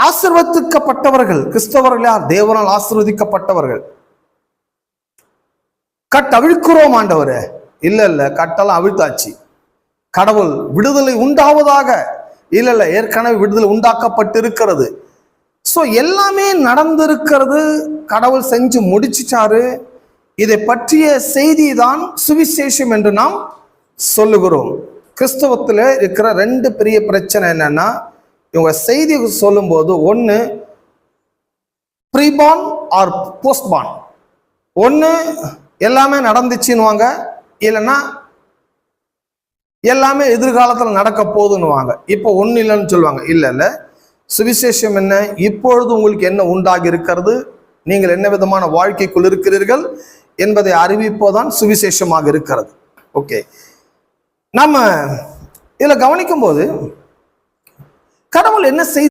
ஆசீர்வதிக்கப்பட்டவர்கள் கிறிஸ்தவர்கள் யார்? தேவனால் ஆசீர்வதிக்கப்பட்டவர்கள். அவிழ்க்கிறோம் ஆண்டவரே, இல்ல இல்ல, கட்டெல்லாம் அவிழ்த்தாச்சு. கடவுள் விடுதலை உண்டாவதாக, இல்ல இல்ல, ஏற்கனவே விடுதலை உண்டாக்கப்பட்டிருக்கிறது. சோ எல்லாமே நடந்திருக்கிறது, கடவுள் செஞ்சு முடிச்சிட்டாரு. இதை பற்றிய செய்தி தான் சுவிசேஷம் என்று நாம் சொல்லுகிறோம். கிறிஸ்தவத்தில் இருக்கிற ரெண்டு பெரிய பிரச்சனை என்னன்னா, இவங்க செய்தி சொல்லும் போது ஒன்று ப்ரீபார்ன் ஆர் போஸ்ட்பார்ன், ஒன்று எல்லாமே நடந்துச்சுன்னுவாங்க, இல்லைன்னா எல்லாமே எதிர்காலத்தில் நடக்க போகுதுன்னுவாங்க. இப்போ ஒன்றும் இல்லைன்னு சொல்லுவாங்க. இல்லை இல்லை, சுவிசேஷம் என்ன, இப்பொழுது உங்களுக்கு என்ன உண்டாகி இருக்கிறது, நீங்கள் என்ன விதமான வாழ்க்கைக்குள் இருக்கிறீர்கள் என்பதை அறிவிப்போதான் சுவிசேஷமாக இருக்கிறது. ஓகே, நம்ம இதில் கவனிக்கும் போது கடவுள் என்ன செய்தி